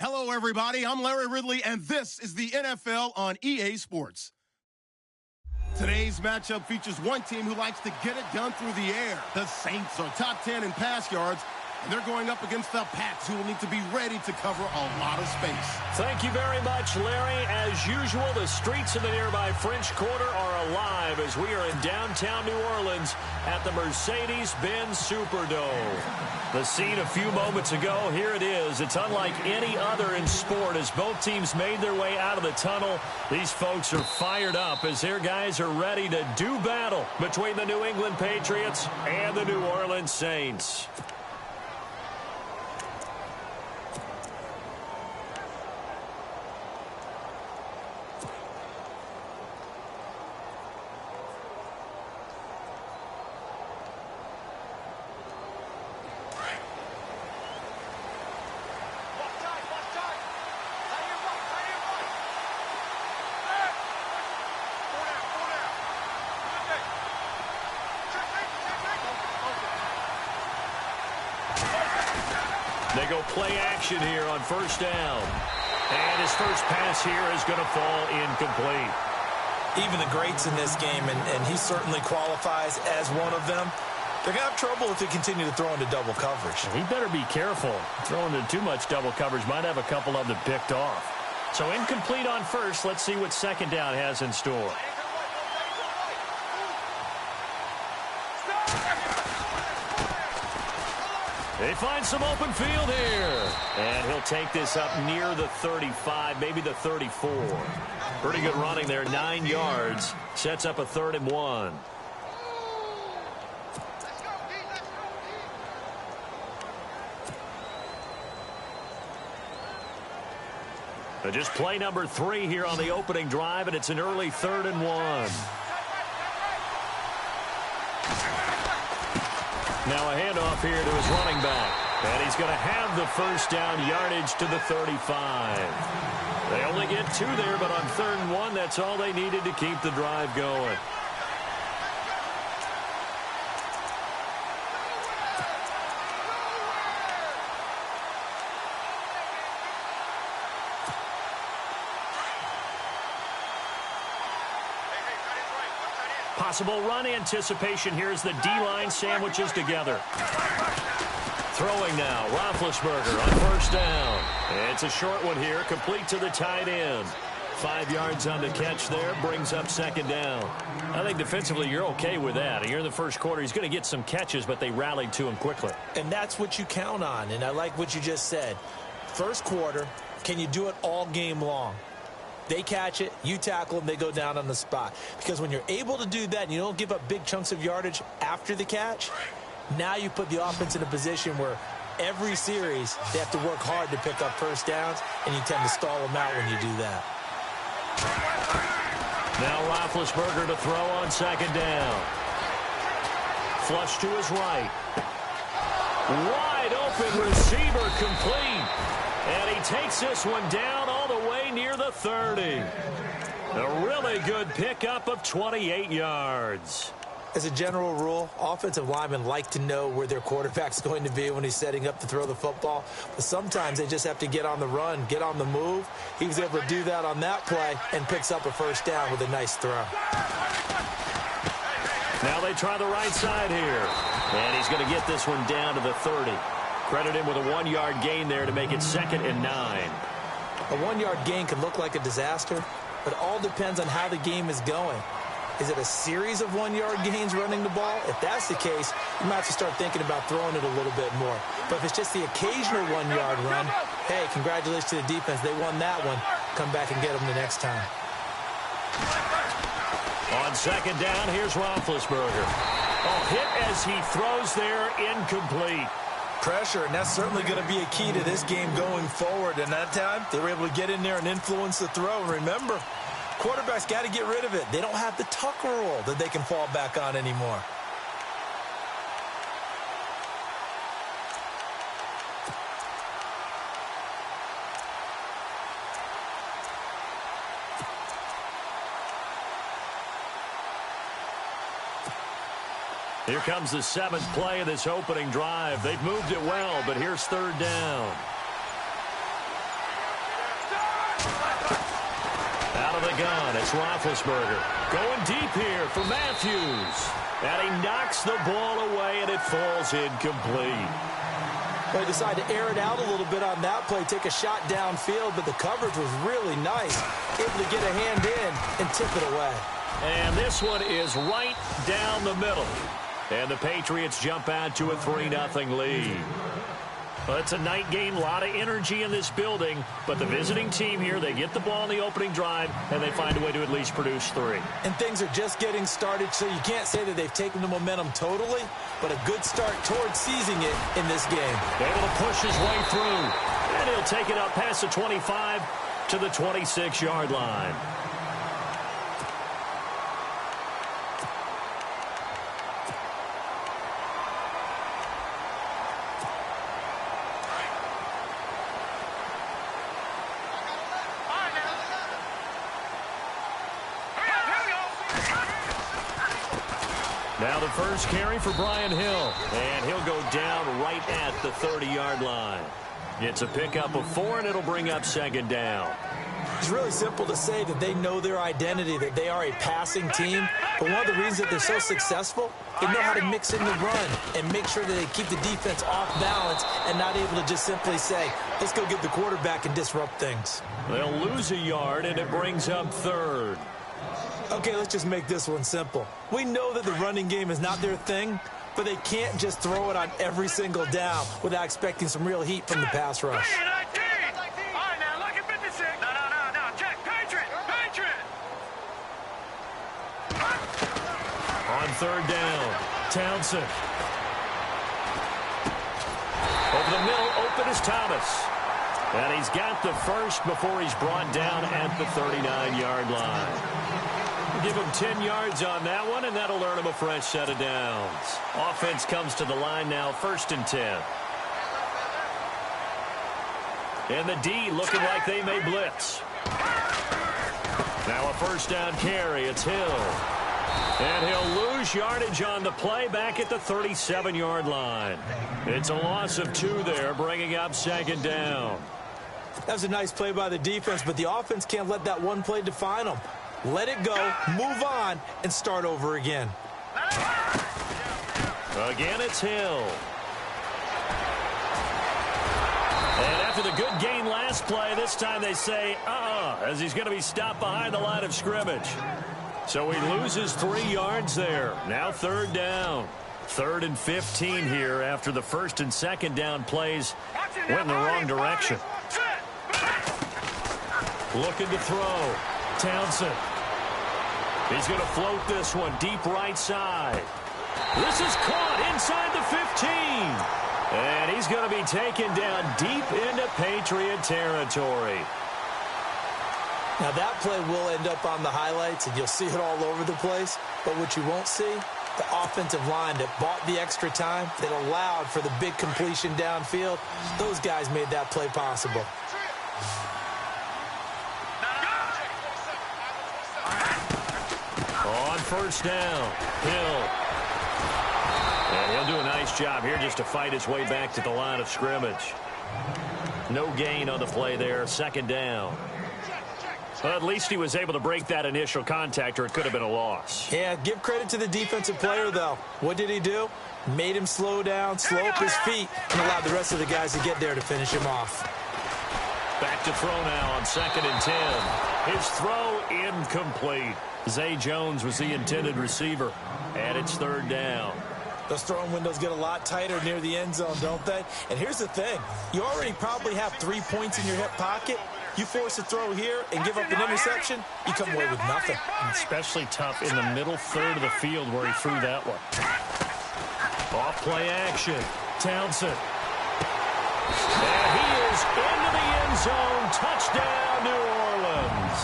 Hello, everybody. I'm Larry Ridley, and this is the NFL on EA Sports. Today's matchup features one team who likes to get it done through the air. The Saints are top 10 in pass yards, and they're going up against the Pats, who will need to be ready to cover a lot of space. Thank you very much, Larry. As usual, the streets in the nearby French Quarter are alive as we are in downtown New Orleans at the Mercedes-Benz Superdome. The scene a few moments ago, here it is. It's unlike any other in sport as both teams made their way out of the tunnel. These folks are fired up as their guys are ready to do battle between the New England Patriots and the New Orleans Saints. They go play action here on first down. And his first pass here is going to fall incomplete. Even the greats in this game, and he certainly qualifies as one of them, they're going to have trouble if they continue to throw into double coverage. He better be careful. Throwing into too much double coverage might have a couple of them picked off. So incomplete on first. Let's see what second down has in store. They find some open field here. And he'll take this up near the 35, maybe the 34. Pretty good running there, 9 yards. Sets up a 3rd and 1. But just play number 3 here on the opening drive, and it's an early 3rd and 1. Now a handoff here to his running back. And he's going to have the first down yardage to the 35. They only get 2 there, but on 3rd and 1, that's all they needed to keep the drive going. Possible run anticipation here as the D-line sandwiches together. Throwing now, Roethlisberger on first down. It's a short one here, complete to the tight end. 5 yards on the catch there, brings up second down. I think defensively you're okay with that. Here in the first quarter, he's going to get some catches, but they rallied to him quickly. And that's what you count on, and I like what you just said. First quarter, can you do it all game long? They catch it, you tackle them, they go down on the spot. Because when you're able to do that and you don't give up big chunks of yardage after the catch, now you put the offense in a position where every series they have to work hard to pick up first downs, and you tend to stall them out when you do that. Now Roethlisberger to throw on second down. Flush to his right. Wide open receiver complete. And he takes this one down all the way near the 30. A really good pickup of 28 yards. As a general rule, offensive linemen like to know where their quarterback's going to be when he's setting up to throw the football. But sometimes they just have to get on the run, get on the move. He was able to do that on that play and picks up a first down with a nice throw. Now they try the right side here. And he's going to get this one down to the 30. Credit him with a 1-yard gain there to make it 2nd and 9. A 1-yard gain can look like a disaster, but it all depends on how the game is going. Is it a series of 1-yard gains running the ball? If that's the case, you might have to start thinking about throwing it a little bit more. But if it's just the occasional 1-yard run, hey, congratulations to the defense. They won that one. Come back and get them the next time. On second down, here's Roethlisberger. A hit as he throws there, incomplete. Pressure, and that's certainly going to be a key to this game going forward. And that time, they were able to get in there and influence the throw. And remember, quarterbacks got to get rid of it. They don't have the tuck rule that they can fall back on anymore. Here comes the 7th play of this opening drive. They've moved it well, but here's 3rd down. It's Roethlisberger going deep here for Matthews. And he knocks the ball away, and it falls incomplete. They decided to air it out a little bit on that play, take a shot downfield, but the coverage was really nice. Able to get a hand in and tip it away. And this one is right down the middle. And the Patriots jump out to a 3-0 lead. Well, it's a night game, a lot of energy in this building, but the visiting team here, they get the ball in the opening drive, and they find a way to at least produce 3. And things are just getting started, so you can't say that they've taken the momentum totally, but a good start towards seizing it in this game. Able to push his way through, and he'll take it up past the 25 to the 26-yard line. Now the first carry for Brian Hill, and he'll go down right at the 30-yard line. It's a pickup of 4, and it'll bring up 2nd down. It's really simple to say that they know their identity, that they are a passing team. But one of the reasons that they're so successful, they know how to mix in the run and make sure that they keep the defense off balance and not able to just simply say, let's go get the quarterback and disrupt things. They'll lose a yard, and it brings up 3rd. Okay, let's just make this one simple. We know that the running game is not their thing, but they can't just throw it on every single down without expecting some real heat from the pass rush. On 3rd down, Townsend. Over the middle, open is Thomas. And he's got the first before he's brought down at the 39-yard line. Give him 10 yards on that one, and that'll earn him a fresh set of downs. Offense comes to the line now, 1st and 10. And the D looking like they may blitz. Now a 1st down carry. It's Hill. And he'll lose yardage on the play back at the 37-yard line. It's a loss of 2 there, bringing up 2nd down. That was a nice play by the defense, but the offense can't let that one play define them. Let it go, move on, and start over again. Again, it's Hill. And after the good gain last play, this time they say, as he's going to be stopped behind the line of scrimmage. So he loses 3 yards there. Now 3rd down. 3rd and 15 here after the 1st and 2nd down plays went in the wrong direction. Looking to throw. Townsend. He's going to float this one deep right side. This is caught inside the 15. And he's going to be taken down deep into Patriot territory. Now that play will end up on the highlights, and you'll see it all over the place. But what you won't see, the offensive line that bought the extra time, that allowed for the big completion downfield, those guys made that play possible. On 1st down, Hill. And he'll do a nice job here just to fight his way back to the line of scrimmage. No gain on the play there, 2nd down. Well, at least he was able to break that initial contact, or it could have been a loss. Yeah, give credit to the defensive player, though. What did he do? Made him slow down, slow up his feet, and allowed the rest of the guys to get there to finish him off. Back to throw now on 2nd and 10. His throw incomplete. Zay Jones was the intended receiver, and it's 3rd down. Those throwing windows get a lot tighter near the end zone, don't they? And here's the thing. You already probably have 3 points in your hip pocket. You force a throw here and give up an interception, you come away with nothing. Especially tough in the middle 3rd of the field where he threw that one. Off play action. Townsend. And he is into the end zone. Touchdown, New Orleans.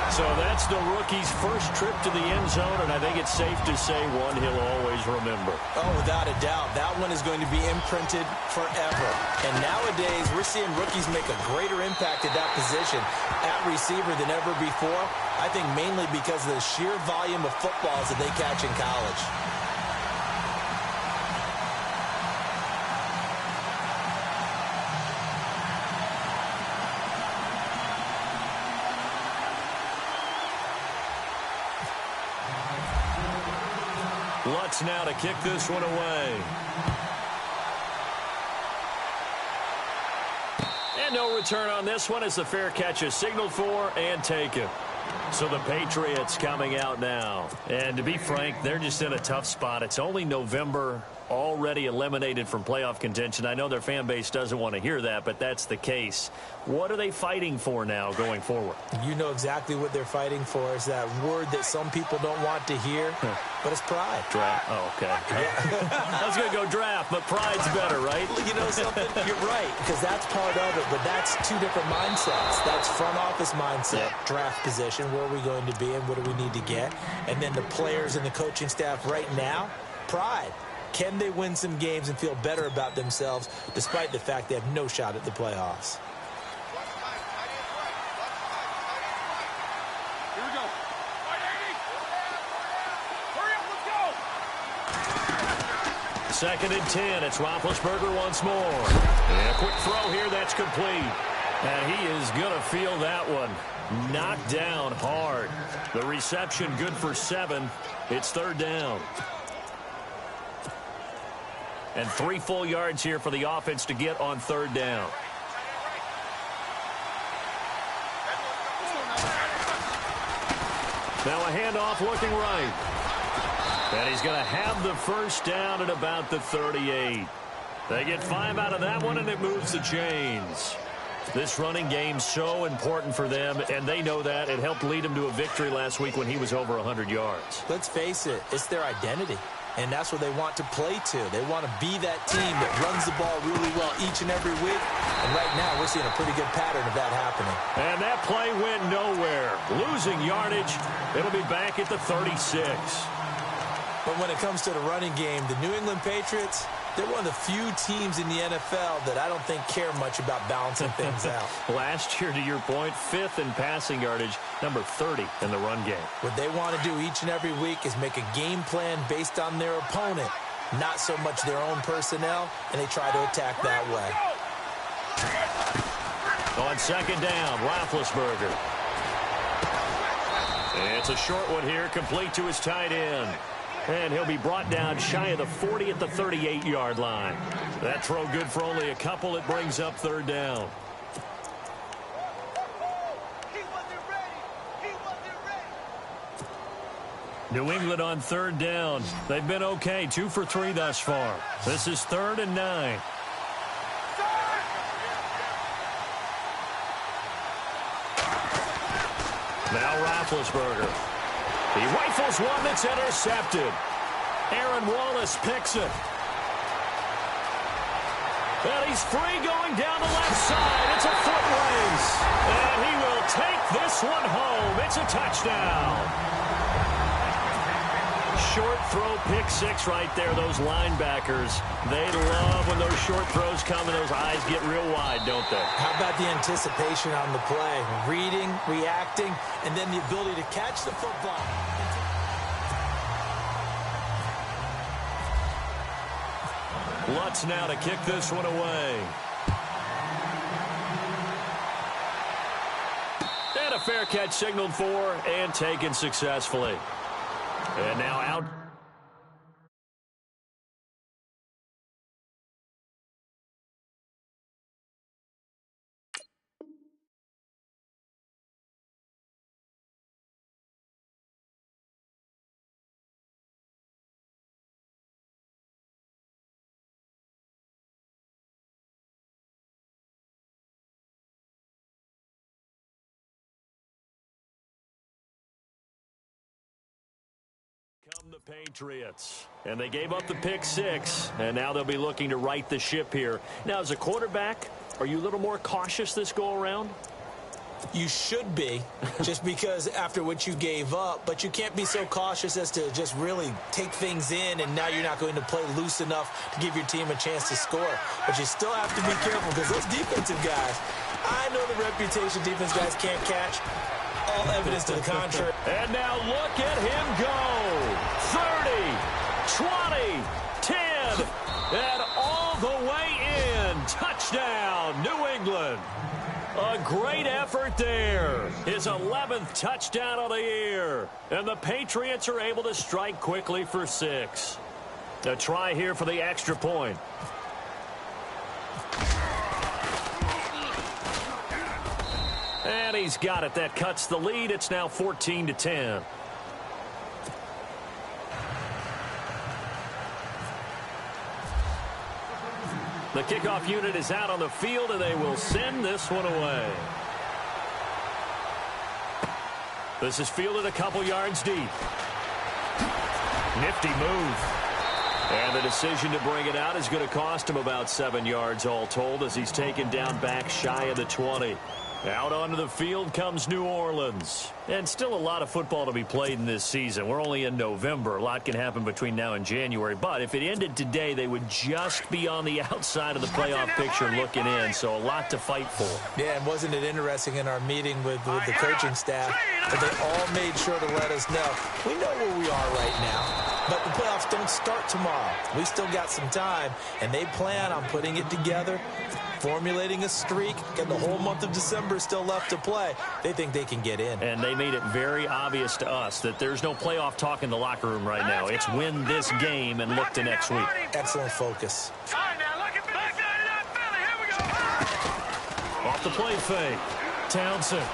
So that's the rookie's first trip to the end zone, and I think it's safe to say one he'll always remember. Oh, without a doubt. That one is going to be imprinted forever. And nowadays, we're seeing rookies make a greater impact at that position at receiver than ever before. I think mainly because of the sheer volume of footballs that they catch in college. Lutz now to kick this one away. And no return on this one as the fair catch is signaled for and taken. So the Patriots coming out now. And to be frank, they're just in a tough spot. It's only November, already eliminated from playoff contention. I know their fan base doesn't want to hear that, but that's the case. What are they fighting for now going forward? You know exactly what they're fighting for. Is that word that some people don't want to hear, but it's pride. Draft. Oh, okay. I was going to go draft, but pride's better, right? You know something? You're right, because that's part of it, but that's two different mindsets. That's front office mindset, draft position, where are we going to be and what do we need to get? And then the players and the coaching staff right now, pride. Can they win some games and feel better about themselves despite the fact they have no shot at the playoffs? Here we go. Hurry up, let's go. Second and 10. It's Roethlisberger once more. And a quick throw here. That's complete. And he is going to feel that one. Knocked down hard. The reception good for 7. It's third down. And 3 full yards here for the offense to get on third down. Now a handoff looking right. And he's going to have the first down at about the 38. They get 5 out of that one, and it moves the chains. This running game so important for them, and they know that. It helped lead them to a victory last week when he was over 100 yards. Let's face it, it's their identity. And that's what they want to play to. They want to be that team that runs the ball really well each and every week. And right now, we're seeing a pretty good pattern of that happening. And that play went nowhere. Losing yardage. It'll be back at the 36. But when it comes to the running game, the New England Patriots, they're one of the few teams in the NFL that I don't think care much about balancing things out. Last year, to your point, 5th in passing yardage, number 30 in the run game. What they want to do each and every week is make a game plan based on their opponent, not so much their own personnel, and they try to attack that way. On second down, Roethlisberger. It's a short one here, complete to his tight end. And he'll be brought down shy of the 40 at the 38-yard line. That throw good for only a couple. It brings up third down. New England on third down. They've been okay, 2 for 3 thus far. This is 3rd and 9. Now Roethlisberger. He rifles one that's intercepted. Aaron Wallace picks it. And he's free going down the left side. It's a foot race. And he will take this one home. It's a touchdown. Short throw, pick 6 right there. Those linebackers, they love when those short throws come and those eyes get real wide, don't they? How about the anticipation on the play? Reading, reacting, and then the ability to catch the football. Lutz now to kick this one away. And a fair catch signaled for and taken successfully. And now out. Come the Patriots. And they gave up the pick 6, and now they'll be looking to right the ship here. Now, as a quarterback, are you a little more cautious this go-around? You should be, just because after what you gave up, but you can't be so cautious as to just really take things in, and now you're not going to play loose enough to give your team a chance to score. But you still have to be careful, because those defensive guys, I know the reputation defense guys can't catch. All evidence to the contrary. And now look at him go. 30, 20, 10, and all the way in. Touchdown, New England. A great effort there. His 11th touchdown of the year. And the Patriots are able to strike quickly for 6. A try here for the extra point. And he's got it. That cuts the lead. It's now 14-10. The kickoff unit is out on the field, and they will send this one away. This is fielded a couple yards deep. Nifty move. And the decision to bring it out is going to cost him about 7 yards all told as he's taken down back shy of the 20. Out onto the field comes New Orleans. And still a lot of football to be played in this season. We're only in November. A lot can happen between now and January. But if it ended today, they would just be on the outside of the playoff picture looking in. So a lot to fight for. Yeah, and wasn't it interesting in our meeting with the coaching staff that they all made sure to let us know, we know where we are right now, but the playoffs don't start tomorrow. We still got some time, and they plan on putting it together, formulating a streak, and the whole month of December still left to play. They think they can get in. And they made it very obvious to us that there's no playoff talk in the locker room right now. It's win this game and look to next week. Excellent focus. Off the play fake. Townsend.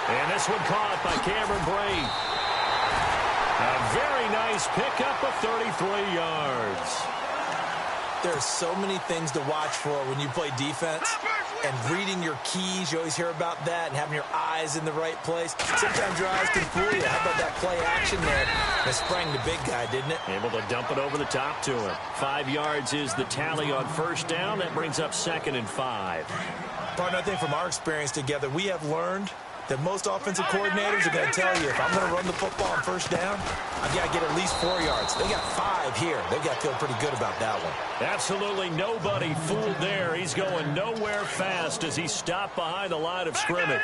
And this one caught by Cameron Brate. A very nice pickup of 33 yards. There are so many things to watch for when you play defense. And reading your keys, you always hear about that, and having your eyes in the right place. Sometimes your eyes can fool you. How about that play action there? It sprang the big guy, didn't it? Able to dump it over the top to him. 5 yards is the tally on first down. That brings up 2nd and 5. Partner, I think from our experience together, we have learned that most offensive coordinators are going to tell you, if I'm going to run the football on first down, I've got to get at least 4 yards. They got 5 here. They've got to feel pretty good about that one. Absolutely nobody fooled there. He's going nowhere fast as he stopped behind the line of scrimmage.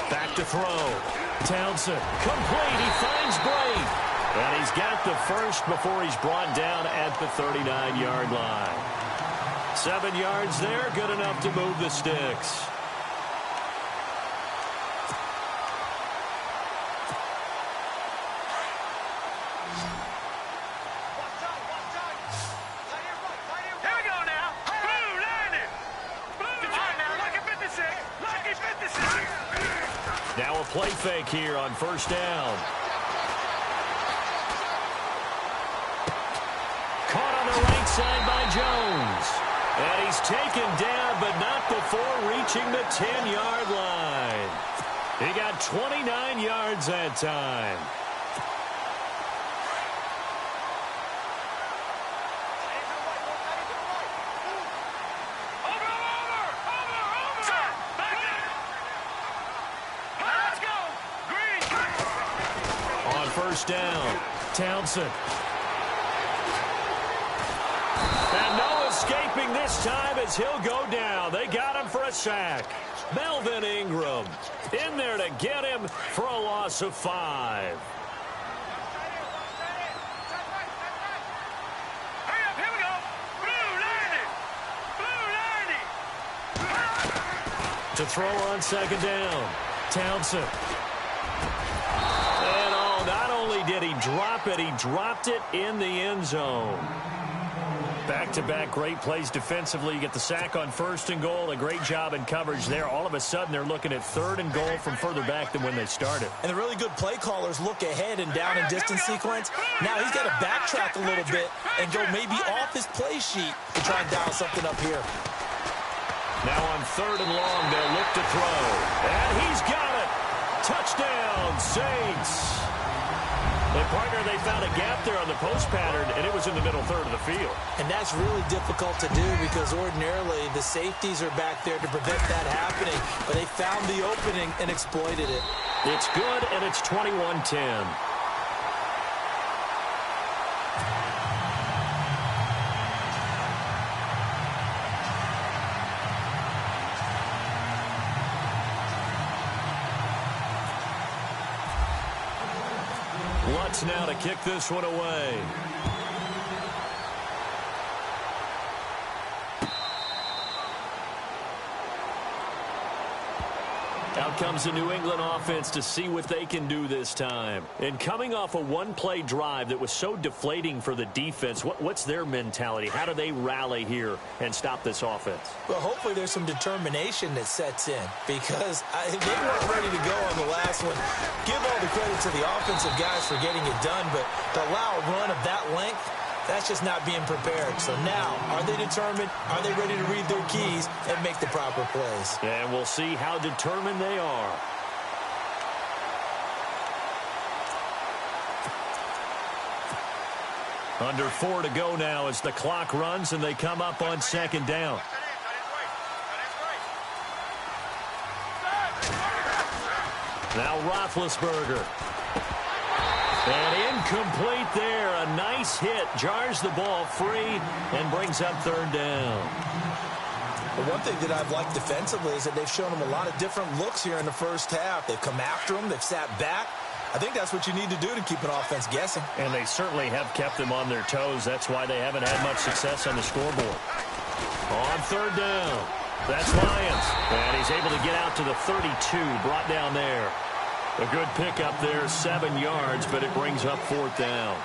Back to throw. Townsend. Complete. He finds Brate. And he's got the first before he's brought down at the 39-yard line. 7 yards there, good enough to move the sticks. Now a play fake here on first down. Caught on the right side by Jones. And he's taken down, but not before reaching the 10-yard line. He got 29 yards that time. On first down, Townsend. And no escaping this time as he'll go down. They got him for a sack. Melvin Ingram in there to get him for a loss of 5. To throw on second down, Townsend. And oh, not only did he drop it, he dropped it in the end zone. Back-to-back great plays defensively. You get the sack on first and goal. A great job in coverage there. All of a sudden, they're looking at third and goal from further back than when they started. And the really good play callers look ahead and down and distance sequence. Now he's got to backtrack a little bit and go maybe off his play sheet to try and dial something up here. Now on third and long, they'll look to throw. And he's got it. Touchdown, Saints. And partner, they found a gap there on the post pattern, and it was in the middle third of the field. And that's really difficult to do because ordinarily the safeties are back there to prevent that happening. But they found the opening and exploited it. It's good, and it's 21-10. Lutz now to kick this one away. Out comes the New England offense to see what they can do this time. And coming off a one-play drive that was so deflating for the defense, what's their mentality? How do they rally here and stop this offense? Well, hopefully there's some determination that sets in, because they weren't ready to go on the last one. Give all the credit to the offensive guys for getting it done, but to allow a run of that length, that's just not being prepared. So now, are they determined? Are they ready to read their keys and make the proper plays? And we'll see how determined they are. Under 4 to go now as the clock runs and they come up on second down. Now Roethlisberger. And incomplete there. A nice hit. Jars the ball free and brings up third down. Well, one thing that I've liked defensively is that they've shown them a lot of different looks here in the first half. They've come after them. They've sat back. I think that's what you need to do to keep an offense guessing. And they certainly have kept them on their toes. That's why they haven't had much success on the scoreboard. On third down. That's Lyons. And he's able to get out to the 32. Brought down there. A good pickup there, 7 yards, but it brings up fourth down.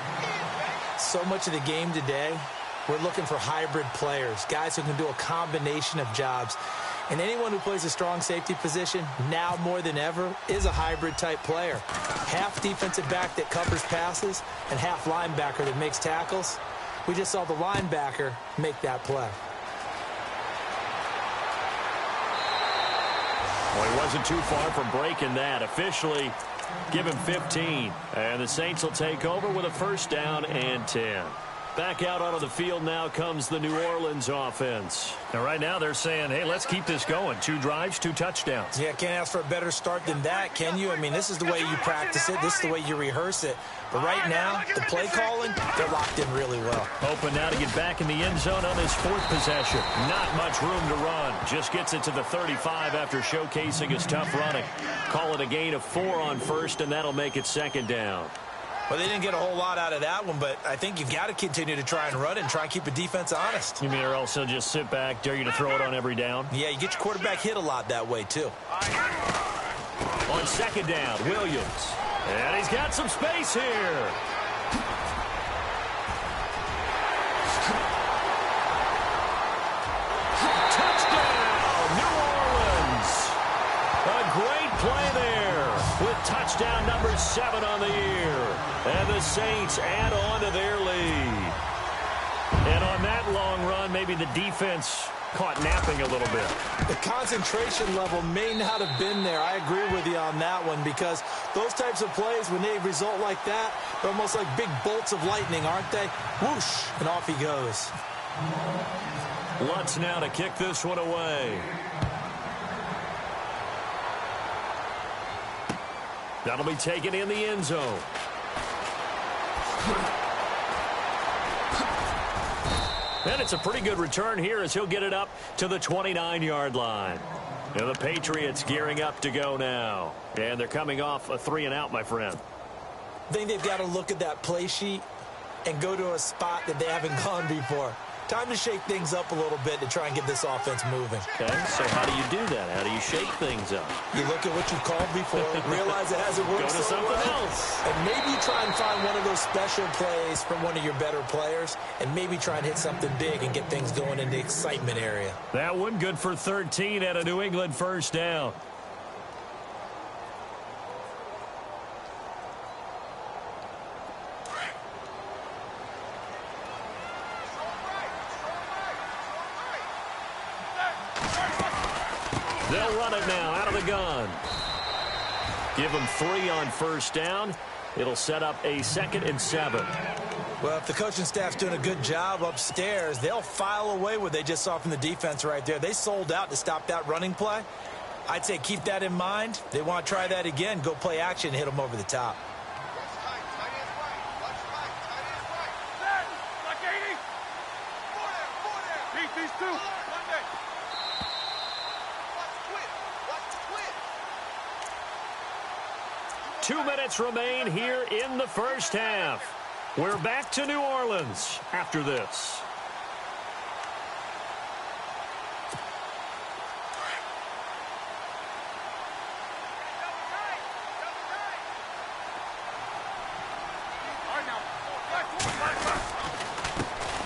So much of the game today, we're looking for hybrid players, guys who can do a combination of jobs. And anyone who plays a strong safety position, now more than ever, is a hybrid-type player. Half defensive back that covers passes and half linebacker that makes tackles. We just saw the linebacker make that play. Well, he wasn't too far from breaking that. Officially, give him 15. And the Saints will take over with a first down and 10. Back out onto the field now comes the New Orleans offense. And right now they're saying, hey, let's keep this going. 2 drives, 2 touchdowns. Yeah, can't ask for a better start than that, can you? I mean, this is the way you practice it. This is the way you rehearse it. But right now, the play calling, they're locked in really well. Hoping now to get back in the end zone on his 4th possession. Not much room to run. Just gets it to the 35 after showcasing his tough running. Call it a gain of 4 on first, and that'll make it second down. Well, they didn't get a whole lot out of that one, but I think you've got to continue to try and run it and try and keep the defense honest. You mean or else he'll just sit back, dare you to throw it on every down? Yeah, you get your quarterback hit a lot that way, too. On second down, Williams. And he's got some space here. Touchdown, New Orleans. A great play there with touchdown number 7 on the year. And the Saints add on to their lead. And on that long run, maybe the defense caught napping a little bit. The concentration level may not have been there. I agree with you on that one, because those types of plays, when they result like that, they're almost like big bolts of lightning, aren't they? Whoosh, and off he goes. Lutz now to kick this one away. That'll be taken in the end zone. And it's a pretty good return here as he'll get it up to the 29-yard line. And the Patriots gearing up to go now. And they're coming off a 3-and-out, my friend. I think they've got to look at that play sheet and go to a spot that they haven't gone before. Time to shake things up a little bit to try and get this offense moving. Okay, so how do you do that? How do you shake things up? You look at what you've called before, realize it hasn't worked Go to so something well, else. and maybe try and find one of those special plays from one of your better players, and maybe try and hit something big and get things going in the excitement area. That one good for 13 at a New England first down. They'll run it now out of the gun. Give them 3 on first down. It'll set up a 2nd and 7. Well, if the coaching staff's doing a good job upstairs, they'll file away what they just saw from the defense right there. They sold out to stop that running play. I'd say keep that in mind. They want to try that again. Go play action and hit them over the top. Two minutes remain here in the first half. We're back to New Orleans after this.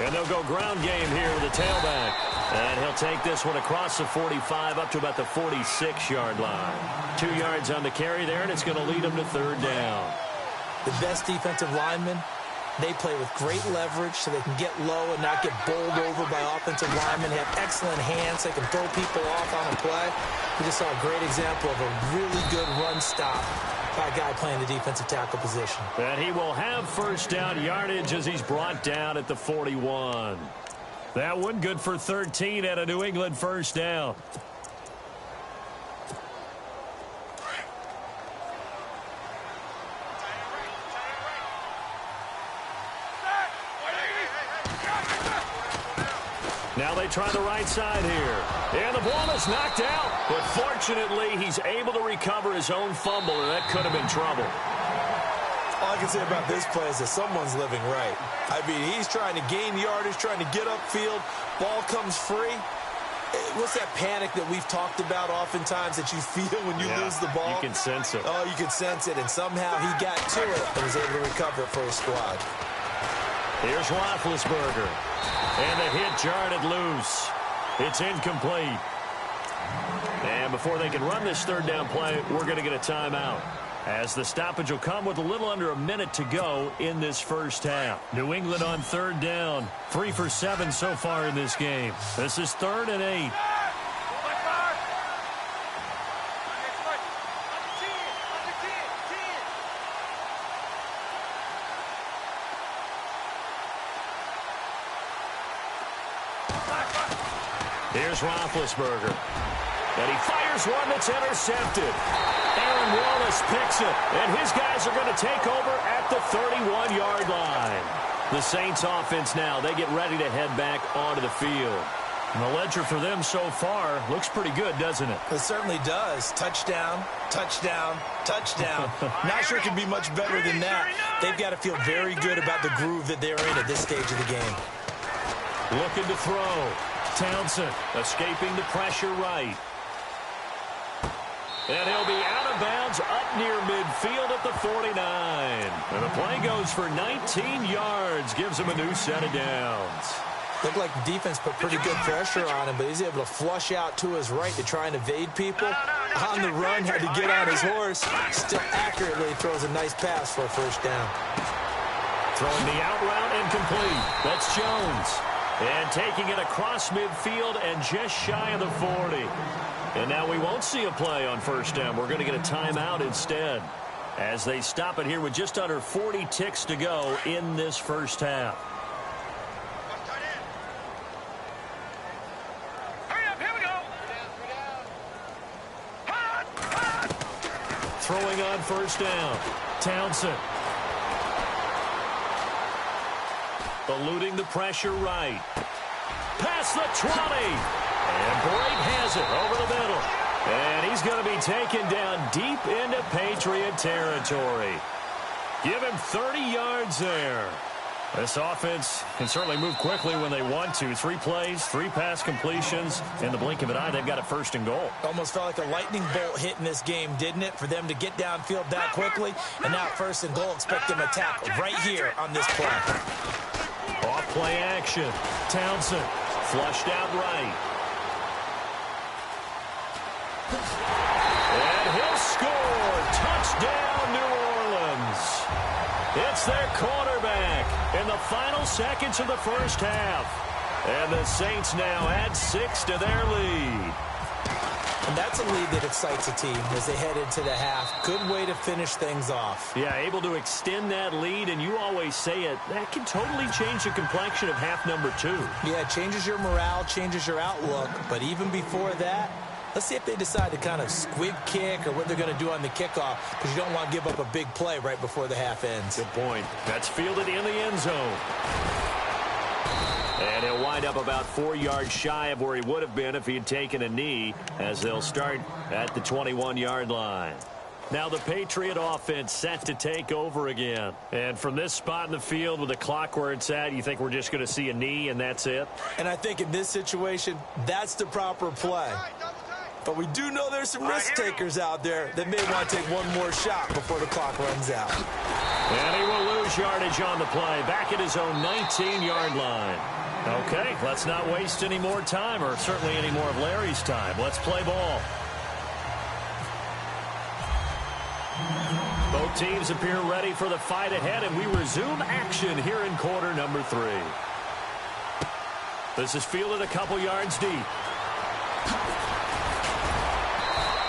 And they'll go ground game here with the tailback. And he'll take this one across the 45 up to about the 46-yard line. 2 yards on the carry there, and it's going to lead them to third down. The best defensive linemen, they play with great leverage so they can get low and not get bowled over by offensive linemen. They have excellent hands. They can throw people off on a play. We just saw a great example of a really good run stop by a guy playing the defensive tackle position. And he will have first down yardage as he's brought down at the 41. That one good for 13 at a New England first down. Now they try the right side here. And the ball is knocked out. But fortunately, he's able to recover his own fumble, and that could have been trouble. All I can say about this play is that someone's living right. I mean, he's trying to gain yardage, trying to get upfield. Ball comes free. What's that panic that we've talked about oftentimes that you feel when you lose the ball? You can sense it. Oh, you can sense it. And somehow he got to it and was able to recover it for his squad. Here's Roethlisberger. And the hit jarred it loose. It's incomplete. And before they can run this third down play, we're going to get a timeout, as the stoppage will come with a little under a minute to go in this first half. New England on third down. 3 for 7 so far in this game. This is 3rd and 8. Here's Roethlisberger. And he fires one that's intercepted. Aaron Wallace picks it, and his guys are going to take over at the 31-yard line. The Saints offense now, they get ready to head back onto the field. And the ledger for them so far looks pretty good, doesn't it? It certainly does. Touchdown, touchdown, touchdown. Not sure it can be much better than that. They've got to feel very good about the groove that they're in at this stage of the game. Looking to throw. Townsend escaping the pressure right. And he'll be out of bounds up near midfield at the 49. And the play goes for 19 yards. Gives him a new set of downs. Looked like the defense put pretty good pressure on him, but he's able to flush out to his right to try and evade people. On the run, had to get on his horse. Still accurately throws a nice pass for a first down. Throwing the out route and complete. That's Jones. And taking it across midfield and just shy of the 40. And now we won't see a play on first down. We're going to get a timeout instead, as they stop it here with just under 40 ticks to go in this first half. Hurry up, here we go. Throwing on first down. Townsend. Eluding the pressure right. Past the 20. And Bright has it over the middle. And he's going to be taken down deep into Patriot territory. Give him 30 yards there. This offense can certainly move quickly when they want to. 3 plays, 3 pass completions. In the blink of an eye, they've got a first and goal. Almost felt like a lightning bolt hit in this game, didn't it? For them to get downfield that quickly. And now first and goal, expect them to tackle right here on this play. Off play action. Townsend flushed out right. And he'll score. Touchdown, New Orleans. It's their quarterback in the final seconds of the first half. And the Saints now add 6 to their lead. And that's a lead that excites a team as they head into the half. Good way to finish things off. Yeah, able to extend that lead, and you always say it, that can totally change the complexion of half number 2. Yeah, it changes your morale, changes your outlook. But even before that, let's see if they decide to kind of squib kick or what they're going to do on the kickoff, because you don't want to give up a big play right before the half ends. Good point. That's fielded in the end zone. And he'll wind up about 4 yards shy of where he would have been if he had taken a knee, as they'll start at the 21-yard line. Now the Patriot offense set to take over again. And from this spot in the field with the clock where it's at, you think we're just going to see a knee and that's it? And I think in this situation, that's the proper play. But we do know there's some risk takers out there that may want to take one more shot before the clock runs out. And he will lose yardage on the play, back at his own 19-yard line. Okay, let's not waste any more time, or certainly any more of Larry's time. Let's play ball. Both teams appear ready for the fight ahead, and we resume action here in quarter number 3. This is fielded a couple yards deep.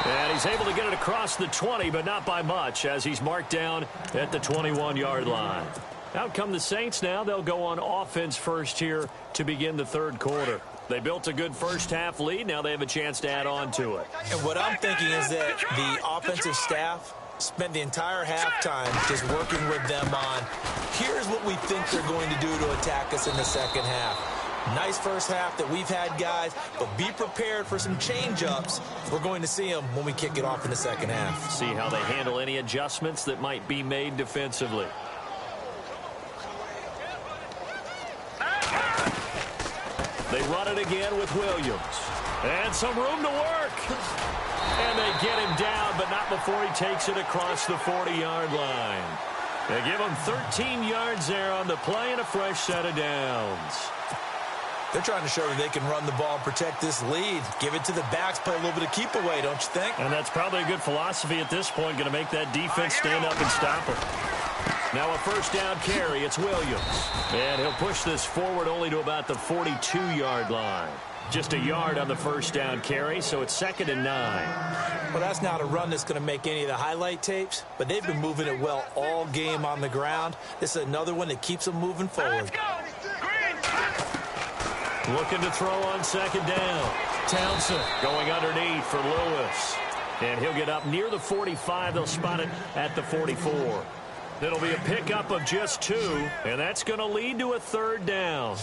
And he's able to get it across the 20, but not by much, as he's marked down at the 21-yard line. Out come the Saints now. They'll go on offense first here to begin the third quarter. They built a good first-half lead. Now they have a chance to add on to it. And what I'm thinking is that the offensive staff spent the entire halftime just working with them on, here's what we think they're going to do to attack us in the second half. Nice first half that we've had, guys, but be prepared for some change-ups. We're going to see them when we kick it off in the second half. See how they handle any adjustments that might be made defensively. They run it again with Williams. And some room to work. And they get him down, but not before he takes it across the 40-yard line. They give him 13 yards there on the play and a fresh set of downs. They're trying to show that they can run the ball and protect this lead. Give it to the backs, play a little bit of keep away, don't you think? And that's probably a good philosophy at this point, going to make that defense stand up and stop it. Now a first down carry, it's Williams. And he'll push this forward only to about the 42-yard line. Just a yard on the first down carry, so it's 2nd and 9. Well, that's not a run that's going to make any of the highlight tapes, but they've been moving it well all game on the ground. This is another one that keeps them moving forward. Looking to throw on 2nd down. Townsend going underneath for Lewis. And he'll get up near the 45. They'll spot it at the 44. It'll be a pickup of just 2, and that's going to lead to a 3rd down.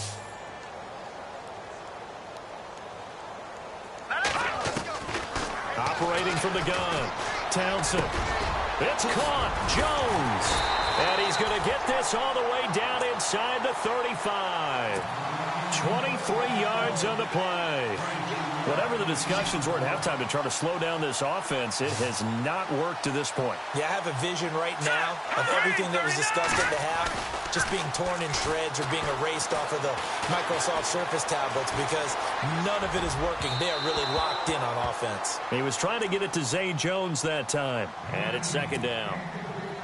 Operating from the gun. Townsend. It's caught. Jones. And he's going to get this all the way down inside the 35. 23 yards on the play. Whatever the discussions were at halftime to try to slow down this offense, it has not worked to this point. Yeah, I have a vision right now of everything that was discussed at the half just being torn in shreds or being erased off of the Microsoft Surface tablets because none of it is working. They are really locked in on offense. He was trying to get it to Zay Jones that time. And it's 2nd down.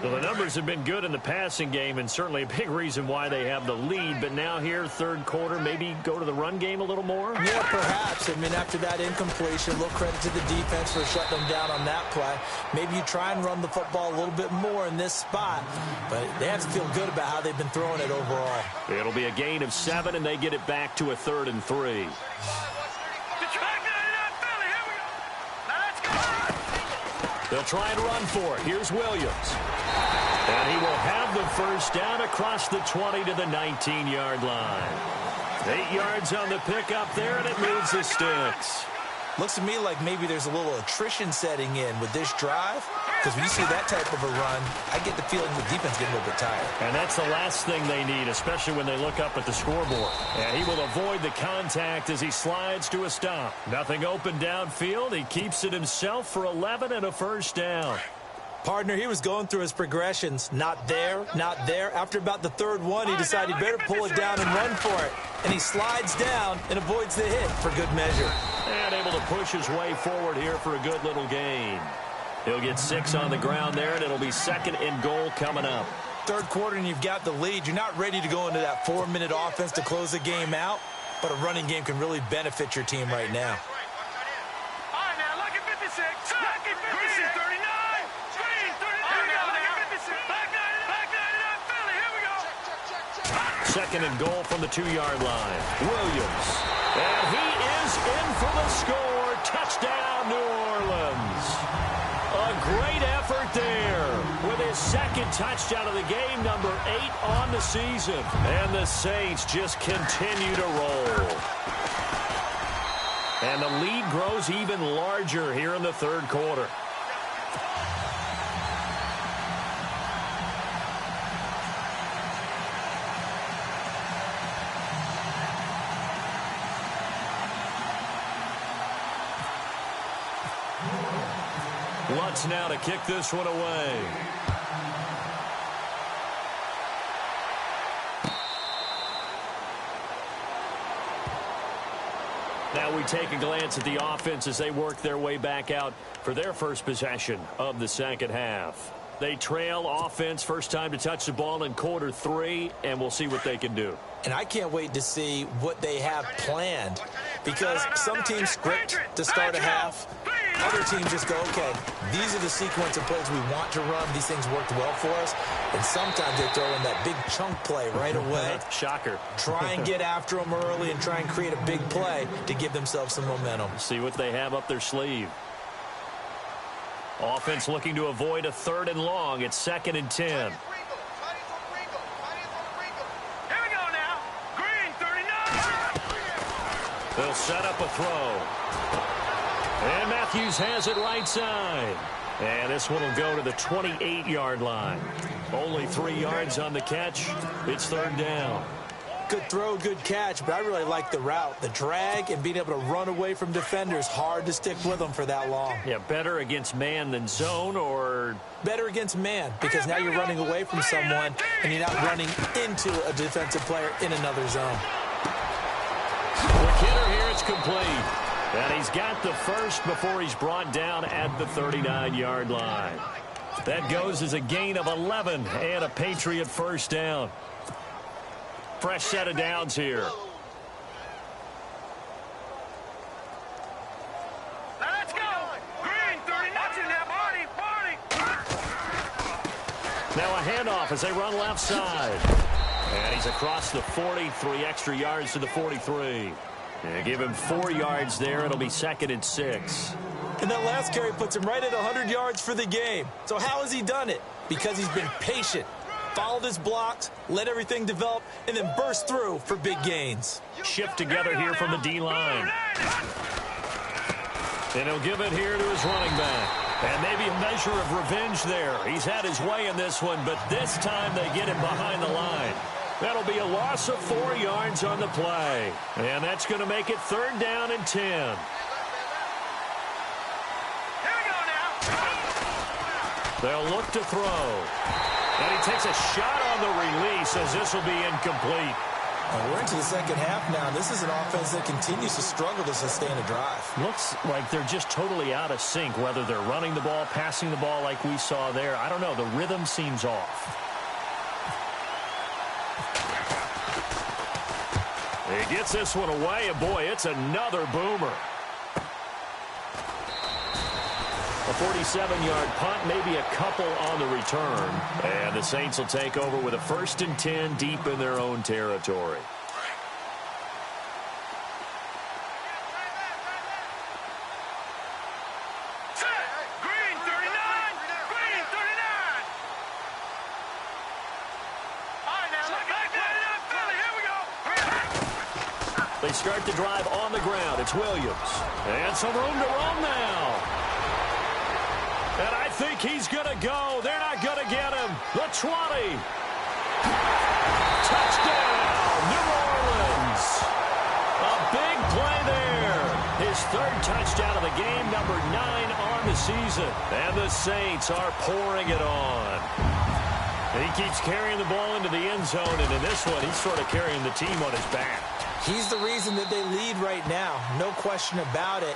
Well, the numbers have been good in the passing game, and certainly a big reason why they have the lead. But now here, third quarter, maybe go to the run game a little more? Yeah, perhaps. I mean, after that incompletion, a little credit to the defense for shutting them down on that play. Maybe you try and run the football a little bit more in this spot. But they have to feel good about how they've been throwing it overall. It'll be a gain of 7, and they get it back to a 3rd and 3. They'll try and run for it. Here's Williams. And he will have the first down across the 20 to the 19-yard line. 8 yards on the pickup there, and it moves the sticks. Looks to me like maybe there's a little attrition setting in with this drive. Because when you see that type of a run, I get the feeling the defense getting a little bit tired. And that's the last thing they need, especially when they look up at the scoreboard. And he will avoid the contact as he slides to a stop. Nothing open downfield. He keeps it himself for 11 and a first down. Partner, he was going through his progressions. Not there, not there. After about the 3rd one, he decided he better pull it down and run for it. And he slides down and avoids the hit for good measure. And able to push his way forward here for a good little gain. He'll get 6 on the ground there, and it'll be 2nd and goal coming up. Third quarter, and you've got the lead. You're not ready to go into that 4-minute offense to close the game out, but a running game can really benefit your team right now. Second and goal from the 2-yard line. Williams. And he is in for the score. Touchdown, New Orleans. A great effort there with his 2nd touchdown of the game, number 8 on the season. And the Saints just continue to roll. And the lead grows even larger here in the third quarter. Lutz now to kick this one away. Now we take a glance at the offense as they work their way back out for their first possession of the second half. They trail offense, first time to touch the ball in quarter 3, and we'll see what they can do. And I can't wait to see what they have planned, because some teams script to start a half. Other teams just go, okay, these are the sequence of plays we want to run. These things worked well for us. And sometimes they throw in that big chunk play right away. Shocker. Try and get after them early and try and create a big play to give themselves some momentum. See what they have up their sleeve. Offense looking to avoid a 3rd and long. It's 2nd and 10. They'll set up a throw. And Matthews has it right side. And this one will go to the 28-yard line. Only 3 yards on the catch. It's 3rd down. Good throw, good catch, but I really like the route. The drag and being able to run away from defenders, hard to stick with them for that long. Yeah, better against man than zone, or? Better against man, because now you're running away from someone and you're not running into a defensive player in another zone. Quick hitter here, it's complete. And he's got the first before he's brought down at the 39-yard line. That goes as a gain of 11 and a Patriot first down. Fresh set of downs here. Let's go. Green, 30, watching that body. Now a handoff as they run left side. And he's across the 40, 3 extra yards to the 43. And give him 4 yards there. It'll be 2nd and 6. And that last carry puts him right at 100 yards for the game. So how has he done it? Because he's been patient, followed his blocks, let everything develop, and then burst through for big gains. Shift together here from the D-line. And he'll give it here to his running back. And maybe a measure of revenge there. He's had his way in this one, but this time they get him behind the line. That'll be a loss of 4 yards on the play. And that's going to make it 3rd down and 10. Here we go now. They'll look to throw. And he takes a shot on the release as this will be incomplete. We're into the second half now. This is an offense that continues to struggle to sustain a drive. Looks like they're just totally out of sync, whether they're running the ball, passing the ball like we saw there. I don't know. The rhythm seems off. He gets this one away, and boy, it's another boomer. A 47-yard punt, maybe a couple on the return. And the Saints will take over with a 1st and 10 deep in their own territory. Green, 39. Green, 39. All right, now, look at that. Here we go. They start the drive on the ground. It's Williams. And some room to roam now. And I think he's going to go. They're not going to get him. The 20. Touchdown, New Orleans. A big play there. His 3rd touchdown of the game, number 9 on the season. And the Saints are pouring it on. And he keeps carrying the ball into the end zone, and in this one, he's sort of carrying the team on his back. He's the reason that they lead right now. No question about it.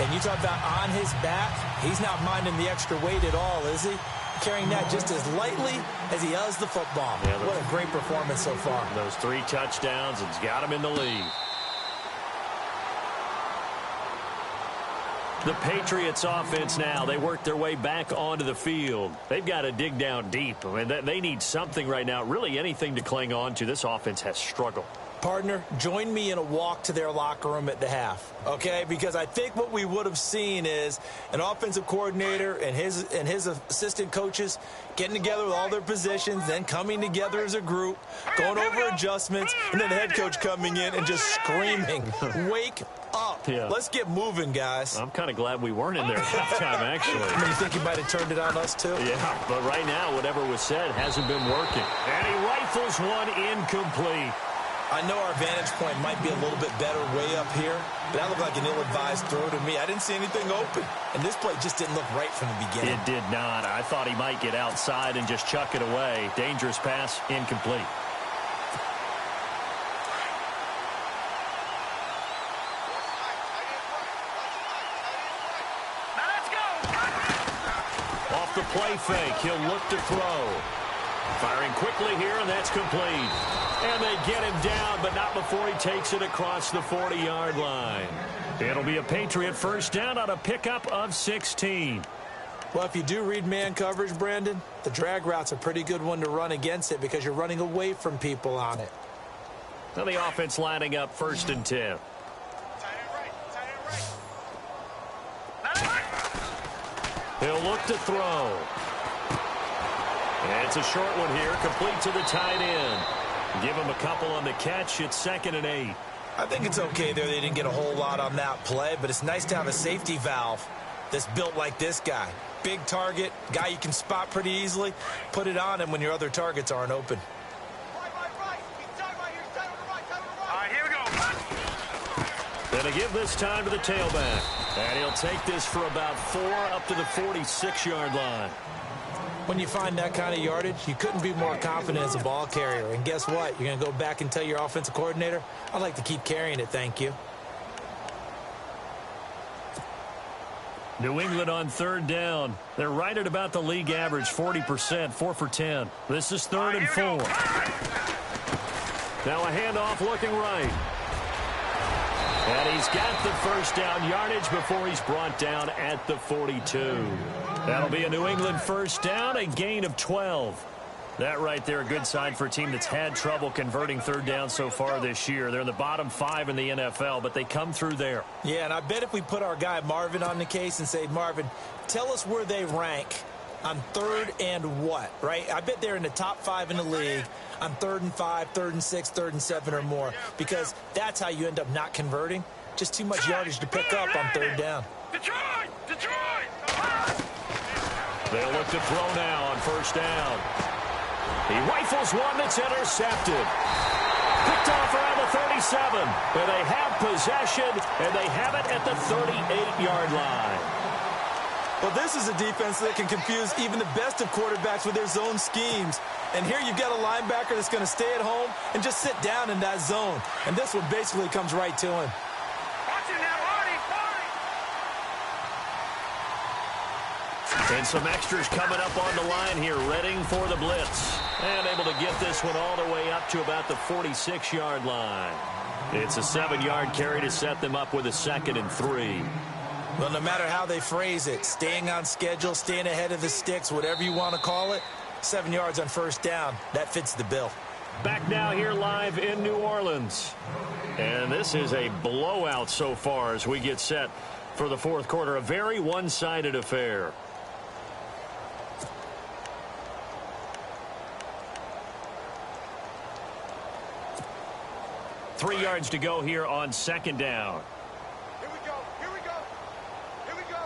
And you talk about on his back, he's not minding the extra weight at all, is he? Carrying that just as lightly as he does the football. Yeah, what a great performance so far. Those 3 touchdowns, it's got him in the lead. The Patriots offense now, they work their way back onto the field. They've got to dig down deep. I mean, they need something right now, really anything to cling on to. This offense has struggled. Partner, join me in a walk to their locker room at the half, okay? Because I think what we would have seen is an offensive coordinator and his assistant coaches getting together with all their positions, then coming together as a group, going over adjustments, and then the head coach coming in and just screaming, wake up. Yeah. Let's get moving, guys. I'm kind of glad we weren't in there at halftime, actually. I mean, you think he might have turned it on us, too? Yeah, but right now, whatever was said hasn't been working. And he rifles one incomplete. I know our vantage point might be a little bit better way up here, but that looked like an ill-advised throw to me. I didn't see anything open, and this play just didn't look right from the beginning. It did not. I thought he might get outside and just chuck it away. Dangerous pass, incomplete. Now let's go. Off the play fake, he'll look to throw. Firing quickly here, and that's complete. And they get him down, but not before he takes it across the 40-yard line. It'll be a Patriot first down on a pickup of 16. Well, if you do read man coverage, Brandon, the drag route's a pretty good one to run against it because you're running away from people on it. Now the offense lining up 1st and 10. He'll look to throw. And it's a short one here, complete to the tight end. Give him a couple on the catch. It's 2nd and 8. I think it's okay there. They didn't get a whole lot on that play, but it's nice to have a safety valve that's built like this guy. Big target, guy you can spot pretty easily. Put it on him when your other targets aren't open. All right, here we go. Gonna give this time to the tailback. And he'll take this for about 4 up to the 46-yard line. When you find that kind of yardage, you couldn't be more confident as a ball carrier. And guess what? You're going to go back and tell your offensive coordinator, I'd like to keep carrying it, thank you. New England on 3rd down. They're right at about the league average, 40%, 4 for 10. This is 3rd and 4. Now a handoff looking right. And he's got the first down yardage before he's brought down at the 42. That'll be a New England first down, a gain of 12. That right there, a good sign for a team that's had trouble converting 3rd down so far this year. They're in the bottom 5 in the NFL, but they come through there. Yeah, and I bet if we put our guy Marvin on the case and say, Marvin, tell us where they rank on 3rd and what, right? I bet they're in the top 5 in the league on 3rd and 5, 3rd and 6, 3rd and 7 or more, because that's how you end up not converting. Just too much yardage to pick up on 3rd down. Detroit! Detroit! They'll look to throw now on 1st down. He rifles one that's intercepted. Picked off around the 37. But they have possession, and they have it at the 38-yard line. Well, this is a defense that can confuse even the best of quarterbacks with their zone schemes. And here you've got a linebacker that's going to stay at home and just sit down in that zone. And this one basically comes right to him. Watching that body, And some extras coming up on the line here, readying for the blitz. And able to get this one all the way up to about the 46-yard line. It's a 7-yard carry to set them up with a 2nd and 3. Well, no matter how they phrase it, staying on schedule, staying ahead of the sticks, whatever you want to call it, 7 yards on 1st down, that fits the bill. Back now here live in New Orleans. And this is a blowout so far as we get set for the 4th quarter. A very one-sided affair. Three yards to go here on 2nd down. Here we go. Here we go. Here we go.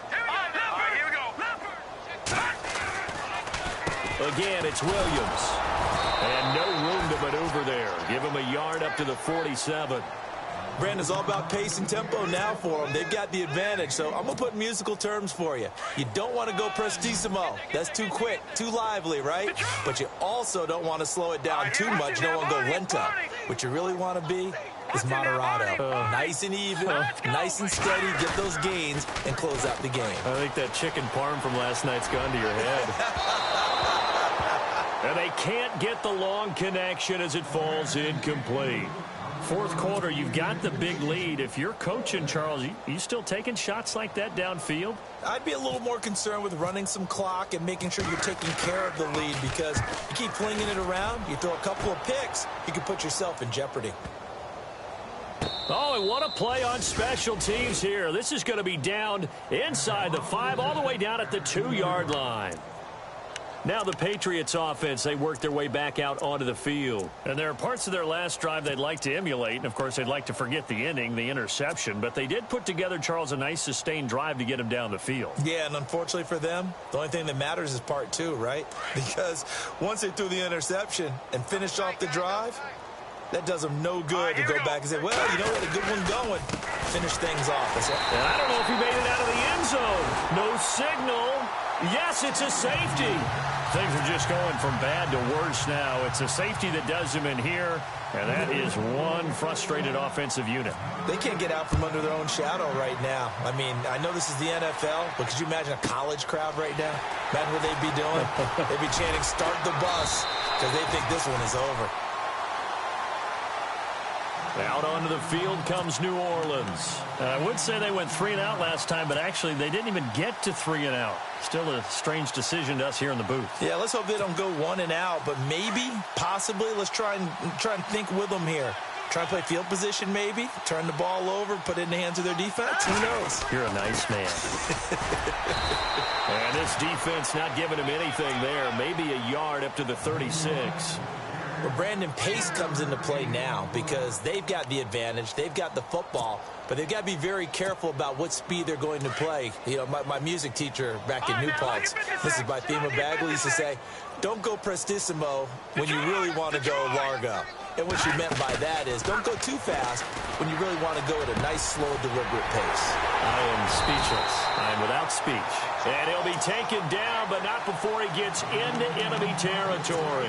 Here we go. All right, here we go. Again, it's Williams. And no room to maneuver there. Give him a yard up to the 47. Brandon's all about pace and tempo now for them. They've got the advantage, so I'm going to put musical terms for you. You don't want to go prestissimo. That's too quick, too lively, right? But you also don't want to slow it down too much. You don't want to go lenta. What you really want to be is moderato. Nice and even, nice and steady, get those gains, and close out the game. I think that chicken parm from last night's gone to your head. And they can't get the long connection as it falls incomplete. 4th quarter, you've got the big lead. If you're coaching, Charles, you still taking shots like that downfield? I'd be a little more concerned with running some clock and making sure you're taking care of the lead, because you keep flinging it around, you throw a couple of picks, you can put yourself in jeopardy. Oh, and what a play on special teams here. This is going to be down inside the 5, all the way down at the 2-yard line. Now the Patriots offense, they work their way back out onto the field. And there are parts of their last drive they'd like to emulate. And, of course, they'd like to forget the inning, the interception. But they did put together, Charles, a nice sustained drive to get him down the field. Yeah, and unfortunately for them, the only thing that matters is part 2, right? Because once they threw the interception and finished off the drive, That does them no good to go back and say, well, you know what, a good one going. Finish things off. And I don't know if he made it out of the end zone. No signal. Yes, it's a safety. Things are just going from bad to worse now. It's a safety that does him in here, and that is one frustrated offensive unit. They can't get out from under their own shadow right now. I mean, I know this is the NFL, but could you imagine a college crowd right now? Imagine what they'd be doing. They'd be chanting, start the bus, because they think this one is over. Out onto the field comes New Orleans. I would say they went 3 and out last time, but actually they didn't even get to 3 and out. Still a strange decision to us here in the booth. Yeah, let's hope they don't go 1 and out, but maybe, possibly, let's try and think with them here. Try and play field position maybe, turn the ball over, put it in the hands of their defense. Who knows? You're a nice man. And this defense not giving him anything there. Maybe a yard up to the 36. Well, Brandon, pace comes into play now because they've got the advantage. They've got the football, but they've got to be very careful about what speed they're going to play. You know, my music teacher back in New Paltz, this is by Thema Bagley, used to say, don't go prestissimo when you really want to go largo. And what she meant by that is don't go too fast when you really want to go at a nice, slow, deliberate pace. I am speechless. I am without speech. And he'll be taken down, but not before he gets into enemy territory.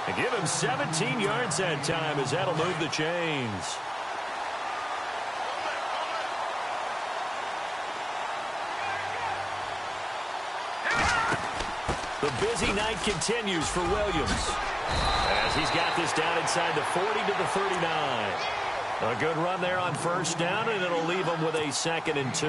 And give him 17 yards that time as that'll move the chains. The busy night continues for Williams as he's got this down inside the 40 to the 39. A good run there on first down, and it'll leave them with a 2nd and 2.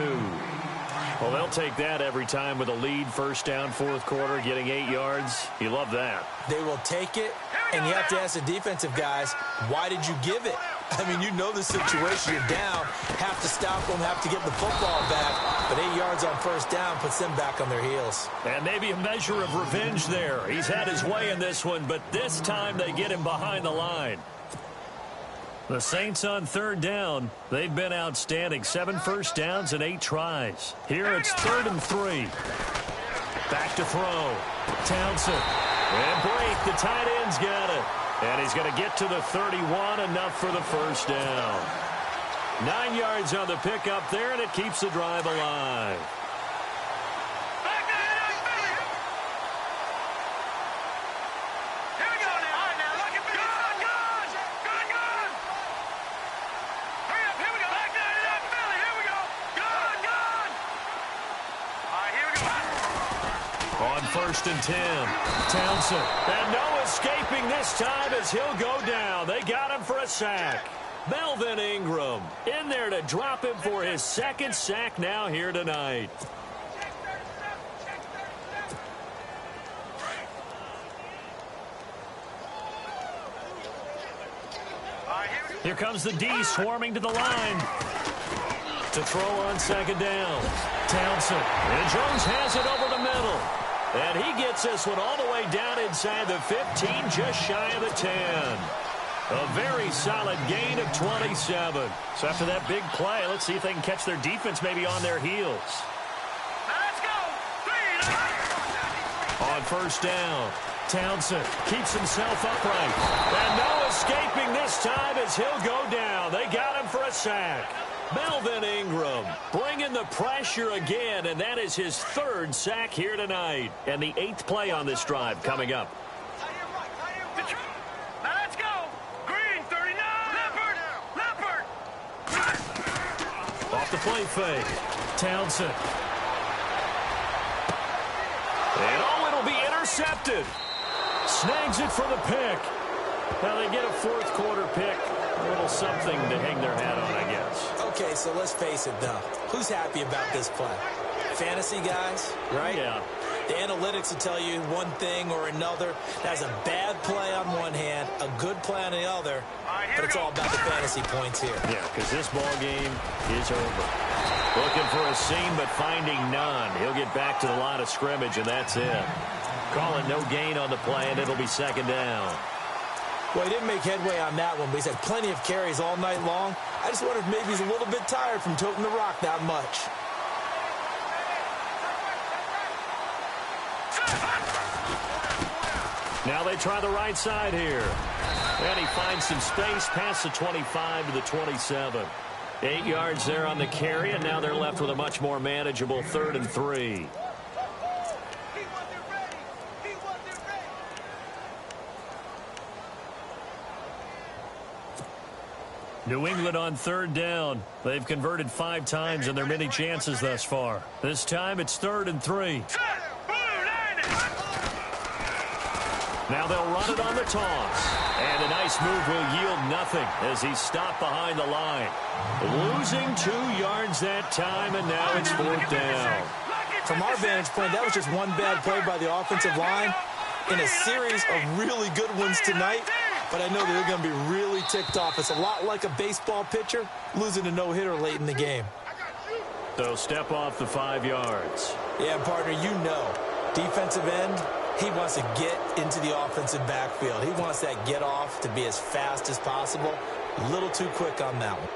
Well, they'll take that every time with a lead, first down, fourth quarter, getting 8 yards. You love that. They will take it, and you have to ask the defensive guys, why did you give it? I mean, you know the situation. You're down, have to stop them, have to get the football back, but 8 yards on first down puts them back on their heels. And maybe a measure of revenge there. He's had his way in this one, but this time they get him behind the line. The Saints on 3rd down. They've been outstanding. 7 first downs and 8 tries. Here it's 3rd and 3. Back to throw. Townsend. And break. The tight end's got it. And he's going to get to the 31. Enough for the first down. 9 yards on the pickup there, and it keeps the drive alive. On 1st and 10, Townsend. And no escaping this time as he'll go down. They got him for a sack. Melvin Ingram in there to drop him for his 2nd sack now here tonight. Here comes the D swarming to the line. To throw on 2nd down. Townsend. And Jones has it over the middle. And he gets this one all the way down inside the 15, just shy of the 10. A very solid gain of 27. So after that big play, let's see if they can catch their defense maybe on their heels. Let's go. 3. On 1st down, Townsend keeps himself upright. And no escaping this time as he'll go down. They got him for a sack. Melvin Ingram bringing the pressure again, and that is his 3rd sack here tonight. And the 8th play on this drive coming up. Now let's go. Green, 39. Leopard. Off the play fake. Townsend. And oh, it'll be intercepted. Snags it for the pick. Now they get a 4th quarter pick. A little something to hang their hat on, I guess. Okay, so let's face it, though. Who's happy about this play? Fantasy guys, right? Yeah. The analytics will tell you one thing or another. That's a bad play on one hand, a good play on the other, but it's all about the fantasy points here. Yeah, because this ball game is over. Looking for a seam, but finding none. He'll get back to the line of scrimmage, and that's it. Calling no gain on the play, and it'll be 2nd down. Well, he didn't make headway on that one, but he's had plenty of carries all night long. I just wonder if maybe he's a little bit tired from toting the rock that much. Now they try the right side here. And he finds some space past the 25 to the 27. 8 yards there on the carry, and now they're left with a much more manageable 3rd and 3. New England on 3rd down. They've converted 5 times in their many chances thus far. This time it's 3rd and 3. Now they'll run it on the toss. And a nice move will yield nothing as he's stopped behind the line. Losing 2 yards that time, and now it's 4th down. From our vantage point, that was just one bad play by the offensive line in a series of really good ones tonight. But I know that they're going to be really ticked off. It's a lot like a baseball pitcher losing a no-hitter late in the game. So step off the 5 yards. Yeah, partner, you know, defensive end, he wants to get into the offensive backfield. He wants that get off to be as fast as possible. A little too quick on that one.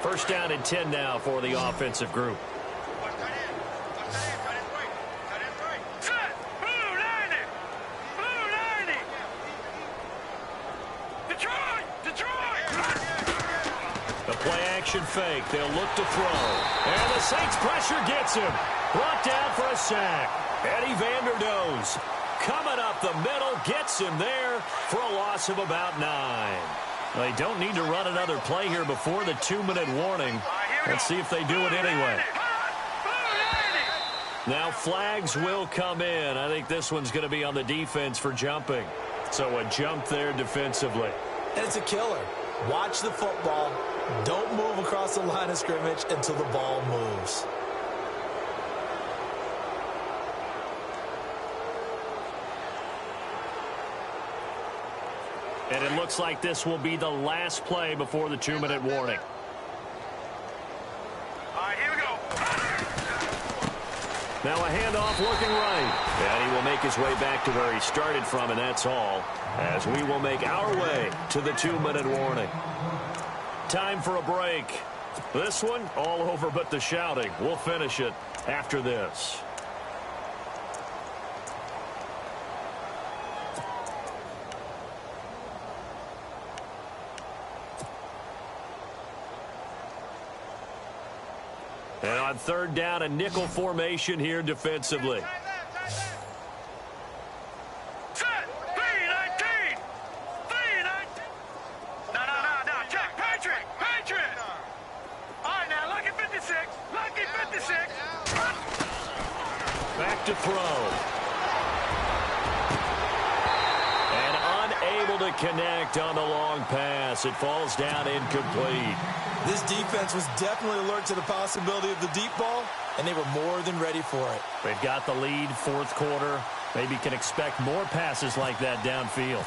1st down and 10 now for the offensive group. Play-action fake. They'll look to throw. And the Saints pressure gets him. Brought down for a sack. Eddie Vanderdoes coming up the middle. Gets him there for a loss of about 9. They don't need to run another play here before the 2-minute warning. Let's see if they do it anyway. Now flags will come in. I think this one's going to be on the defense for jumping. So a jump there defensively. And it's a killer. Watch the football. Don't move across the line of scrimmage until the ball moves. And it looks like this will be the last play before the 2-minute warning. All right, here we go. Now a handoff looking right. And he will make his way back to where he started from, and that's all. As we will make our way to the 2-minute warning. Time for a break. This one, all over but the shouting. We'll finish it after this. And on 3rd down, a nickel formation here defensively. Back to throw. And unable to connect on the long pass. It falls down incomplete. This defense was definitely alert to the possibility of the deep ball, and they were more than ready for it. They've got the lead, 4th quarter. Maybe can expect more passes like that downfield.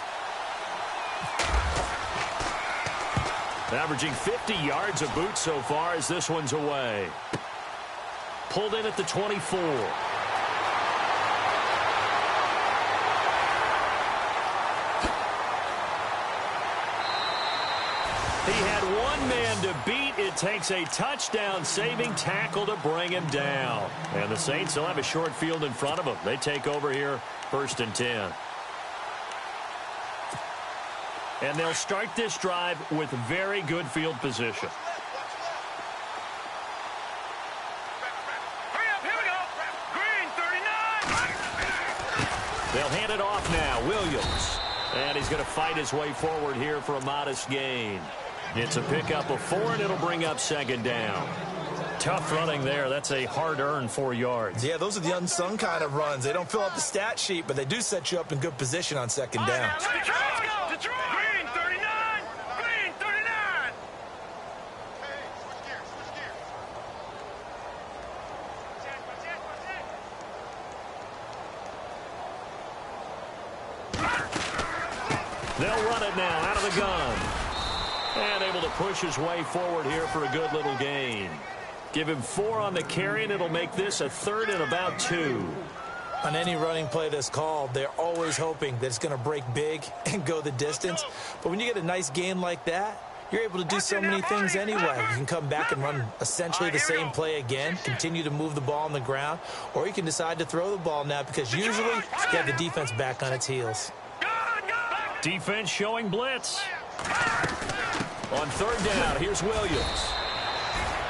Averaging 50 yards a boot so far as this one's away. Pulled in at the 24. He had one man to beat. It takes a touchdown-saving tackle to bring him down. And the Saints will have a short field in front of them. They take over here, 1st and 10. And they'll start this drive with very good field position. They'll hand it off now. Williams. And he's going to fight his way forward here for a modest gain. It's a pickup of 4, and it'll bring up 2nd down. Tough running there. That's a hard-earned 4 yards. Yeah, those are the unsung kind of runs. They don't fill up the stat sheet, but they do set you up in good position on 2nd down. Detroit! Green 39! Green 39! They'll run it now out of the gun. And able to push his way forward here for a good little gain. Give him 4 on the carry, and it'll make this a 3rd and about 2. On any running play that's called, they're always hoping that it's going to break big and go the distance. But when you get a nice gain like that, you're able to do so many things anyway. You can come back and run essentially the same play again, continue to move the ball on the ground, or you can decide to throw the ball now because usually you have the defense back on its heels. Defense showing blitz. On third down, here's Williams.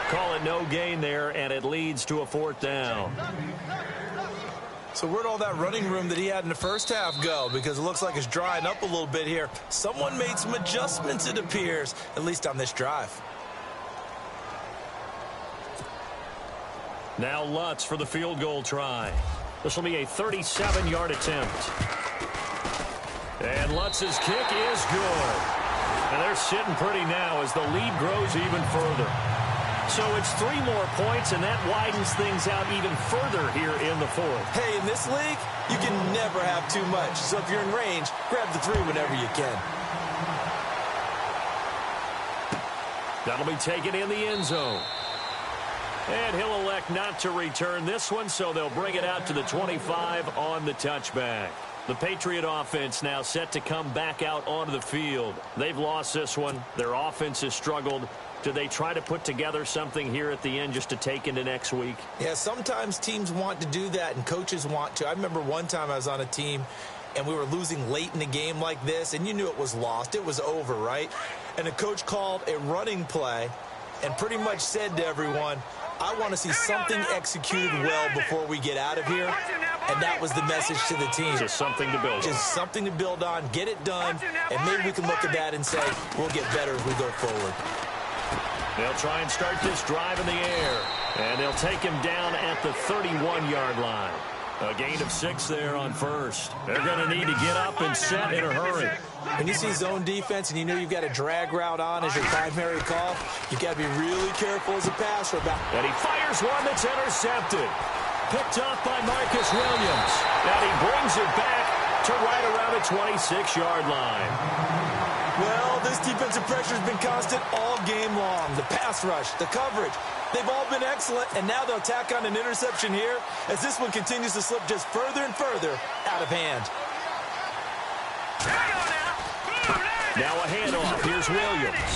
Call it no gain there, and it leads to a fourth down. So where'd all that running room that he had in the first half go? Because it looks like it's drying up a little bit here. Someone made some adjustments, it appears, at least on this drive. Now Lutz for the field goal try. This will be a 37-yard attempt. And Lutz's kick is good. And they're sitting pretty now as the lead grows even further. So it's 3 more points, and that widens things out even further here in the fourth. Hey, in this league, you can never have too much. So if you're in range, grab the 3 whenever you can. That'll be taken in the end zone. And he'll elect not to return this one, so they'll bring it out to the 25 on the touchback. The Patriot offense now set to come back out onto the field. They've lost this one. Their offense has struggled. Do they try to put together something here at the end just to take into next week? Yeah, sometimes teams want to do that and coaches want to. I remember one time I was on a team and we were losing late in the game like this, and you knew it was lost. It was over, right? And the coach called a running play and pretty much said to everyone, I want to see something executed well before we get out of here. And that was the message to the team. Just something to build on. Just something to build on, get it done, and maybe we can look at that and say, we'll get better as we go forward. They'll try and start this drive in the air. And they'll take him down at the 31-yard line. A gain of 6 there on first. They're going to need to get up and set in a hurry. When you see zone defense and you know you've got a drag route on as your primary call, you've got to be really careful as a passer about. And he fires one that's intercepted. Picked off by Marcus Williams. And he brings it back to right around the 26-yard line. Well, this defensive pressure has been constant all game long. The pass rush, the coverage, they've all been excellent, and now they'll tack on an interception here as this one continues to slip just further and further out of hand. Now a handoff. Here's Williams.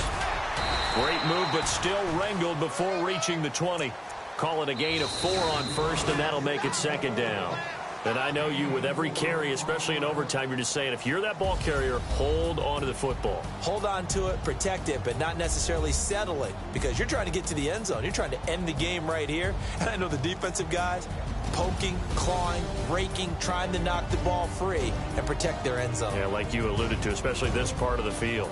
Great move, but still wrangled before reaching the 20. Call it a gain of 4 on first, and that'll make it second down. And I know you, with every carry, especially in overtime, you're just saying, if you're that ball carrier, hold on to the football. Hold on to it, protect it, but not necessarily settle it, because you're trying to get to the end zone. You're trying to end the game right here. And I know the defensive guys poking, clawing, raking, trying to knock the ball free and protect their end zone. Yeah, like you alluded to, especially this part of the field.